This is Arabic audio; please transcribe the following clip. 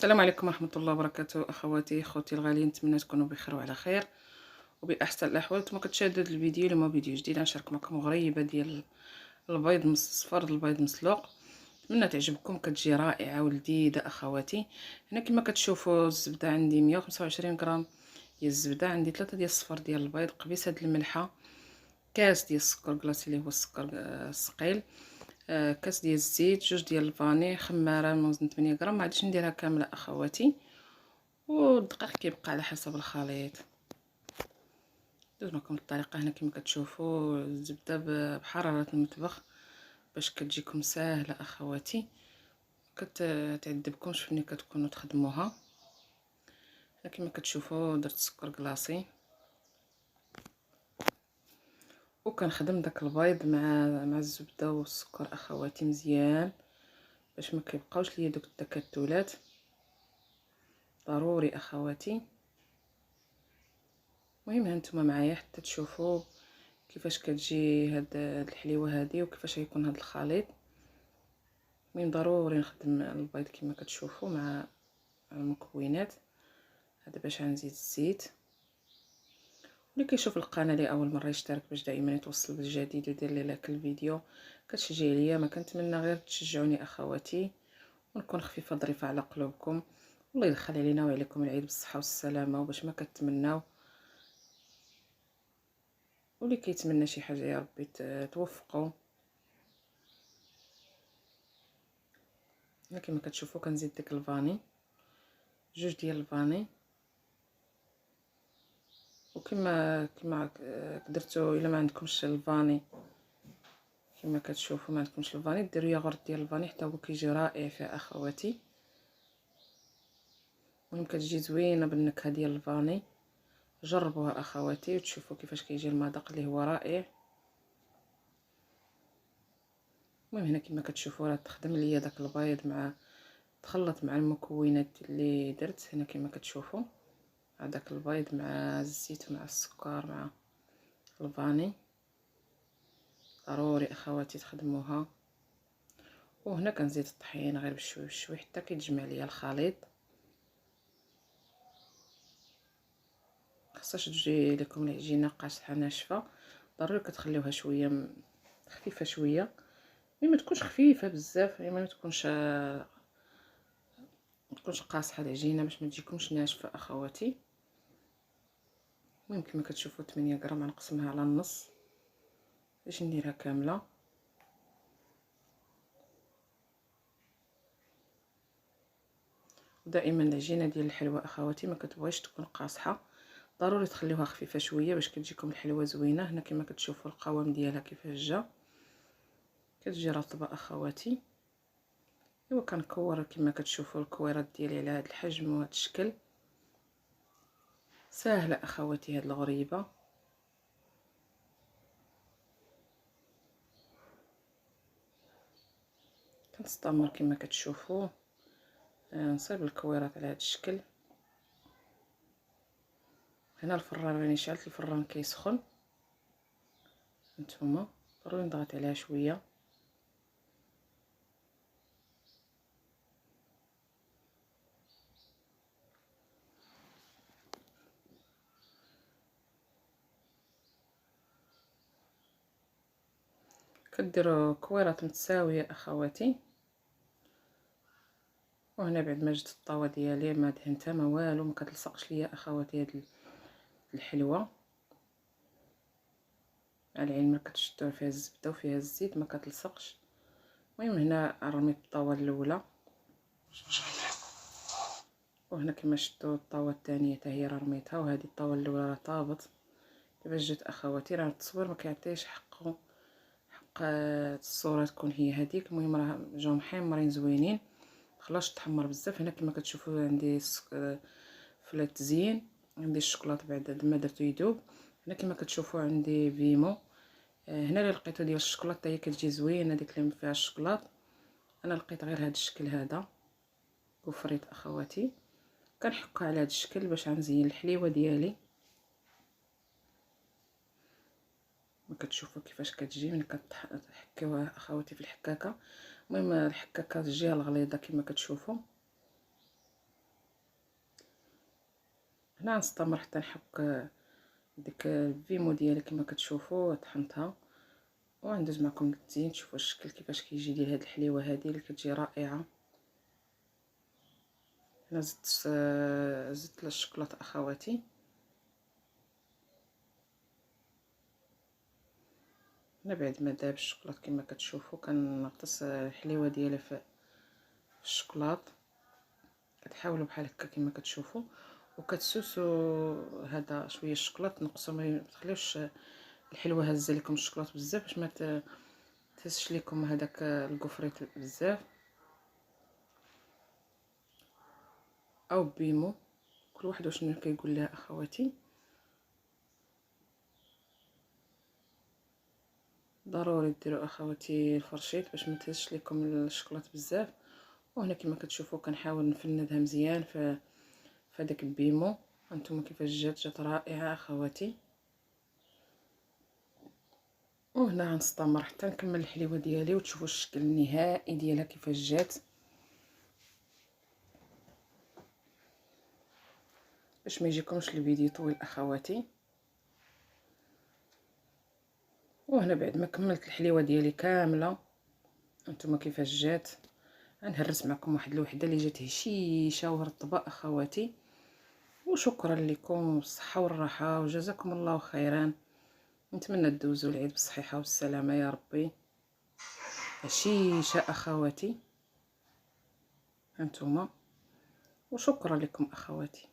السلام عليكم ورحمة الله وبركاته، أخواتي خوتي الغاليين، نتمنى تكونوا بخير وعلى خير وبأحسن الأحوال. نتوما كتشاهدوا هذا الفيديو، اليوم فيديو جديد غنشارك معكم غريبة ديال البيض مصفر، البيض مسلوق. نتمنى تعجبكم، كتجي رائعة ولذيذة أخواتي. هنا كما كتشوفوا الزبدة عندي 125 غرام ديال الزبدة، عندي 3 ديال الصفر ديال البيض، قبيصة ديال الملحة، كاس ديال السكر كلاصي اللي هو السكر الثقيل، كاس ديال الزيت، جوج ديال الفاني، خماره من وزن 8 غرام. ما عادش نديرها كامله اخواتي، والدقيق كيبقى على حسب الخليط. ندوز معكم الطريقه. هنا كما كتشوفوا الزبده بحراره المطبخ باش كتجيكم ساهله اخواتي، كتعذبكمش فين كتكونوا تخدموها. هنا كما كتشوفوا درت سكر كلاصي وكنخدم داك البيض مع الزبده والسكر اخواتي مزيان باش ما كيبقاوش ليا دوك التكتلات. ضروري اخواتي. المهم هانتوما معايا حتى تشوفوا كيفاش كتجي هاد الحليوه هادي وكيفاش غيكون هاد الخليط. المهم ضروري نخدم البيض كما كتشوفوا مع المكونات. هذا باش غنزيد الزيت. واللي كيشوف القناه لاول مره يشترك باش دائما يتوصل بالجديد ودير لي لايك الفيديو، كتشجعي ليا. ما كنتمنى غير تشجعوني اخواتي ونكون خفيفه ظريفه على قلوبكم. الله يدخل علينا وعليكم العيد بالصحه والسلامه وباش ما كتمناو، واللي كيتمنى شي حاجه يا ربي توفقوا. هنا كما كتشوفوا كنزيد داك الفاني، جوج ديال الفاني. وكما درتو الا ما عندكمش الفاني كما كتشوفوا ما عندكمش الفاني، ديروا ياغورت ديال الفاني حتى هو كيجي رائع فيه اخواتي. المهم كتجي زوينه بالنكهه ديال الفاني. جربوها اخواتي وتشوفوا كيفاش كيجي المذاق اللي هو رائع. المهم هنا كما كتشوفوا راه تخدم ليا داك البيض مع تخلط مع المكونات اللي درت. هنا كما كتشوفوا هذاك البيض مع الزيت مع السكر مع الفاني. ضروري اخواتي تخدموها. وهنا كنزيد الطحين غير بشوي بشوي حتى كيتجمع ليا الخليط. خاصهاش تجي لكم العجينه قاصحه ناشفه، ضروري كتخليوها شويه خفيفه شويه، ما تكونش خفيفه بزاف، ما تكونش قاصحه العجينه باش ما تجيكمش ناشفه اخواتي. المهم كما كتشوفوا 8 غرام غنقسمها على النص باش نديرها كامله. دائما العجينه ديال الحلوى اخواتي ما كتبغيش تكون قاصحه، ضروري تخليوها خفيفه شويه باش كتجيكم الحلوى زوينه. هنا كما كتشوفوا القوام ديالها كيفاش جا، كتجي رطبه اخواتي. ايوا كنكور كما كتشوفوا الكويرات ديالي على هذا الحجم وهذا الشكل. ساهله اخواتي هاد الغريبه. كنستمر كما كتشوفوا نصيب الكويرات على هذا الشكل. هنا الفران راني شعلت الفران كيسخن، نتوما ضروري نضغط عليها شويه. كديروا كويرات متساويه اخواتي. وهنا بعد ما جبت الطاوه ديالي ما دهنتها ما والو، ما كتلصقش ليا اخواتي هاد الحلوه. على العلم كتشدوها فيها الزبده وفيها الزيت ما كتلصقش. المهم هنا رميت الطاوه الاولى، وهنا كما شفتوا الطاوه الثانيه حتى هي رميتها، وهذه الطاوه الاولى راه طابت. كيفاش جات اخواتي؟ راه التصوير ما كيعطيش حق الصوره تكون هي هذيك. المهم راه جاو محمرين زوينين، خلاص تحمر بزاف. هنا كما كتشوفوا عندي في التزيين عندي الشوكولاط بعد ما درتو يذوب. هنا كما كتشوفوا عندي فيمو. هنا اللي لقيتو ديال الشوكولاط حتى هي كتجي زوينه ديك اللي فيها الشوكولاط. انا لقيت غير هذا الشكل هذا وفريت اخواتي. كنحكها على هذا الشكل باش غنزين الحليوه ديالي. ما كتشوفوا كيفاش كتجي من كتحكيوها اخواتي في الحكاكه. المهم الحكاكه الجهه الغليظه كما كتشوفوا. هنا غنستمر حتى نحك ديك الفيمو ديالي كما كتشوفوا. طحنتها وغندوز معكم للتزيين تشوفوا الشكل كيفاش كيجي ديال هاد الحليوه هذه اللي كتجي رائعه. هنا زدت الشوكولاته اخواتي. هنا بعد ما داب الشوكولاط كما كتشوفوا كنغطس الحليوه ديالي في الشوكولاط. كتحاولوا بحال هكا كما كتشوفوا وكتسوسوا هذا شويه الشوكولاط تنقصوا، ما تخليوش الحلوه هازه لكم الشوكولاط بزاف باش ما تهزش لكم هذاك الكفريط بزاف. او بيمو كل واحد وشنو كيقول لها اخواتي. ضروري ديروا اخواتي الفرشيط باش ما تهزش لكم الشوكولاط بزاف. وهنا كما كتشوفوا كنحاول نفندها مزيان في هذاك البيمو. هانتوما كيفاش جات رائعه اخواتي. وهنا غنستمر حتى نكمل الحليوه ديالي وتشوفوا الشكل النهائي ديالها كيفاش جات، باش ما يجيكمش الفيديو طويل اخواتي. وهنا بعد ما كملت الحليوه ديالي كامله هانتوما كيفاش جات. غنهرس معكم واحد الوحده اللي جات هشيشه ورطبه اخواتي. وشكرا لكم بالصحه والراحه وجزاكم الله خيرا. نتمنى تدوزوا العيد بالصحيحه والسلامه يا ربي. هشيشه اخواتي هانتوما. وشكرا لكم اخواتي.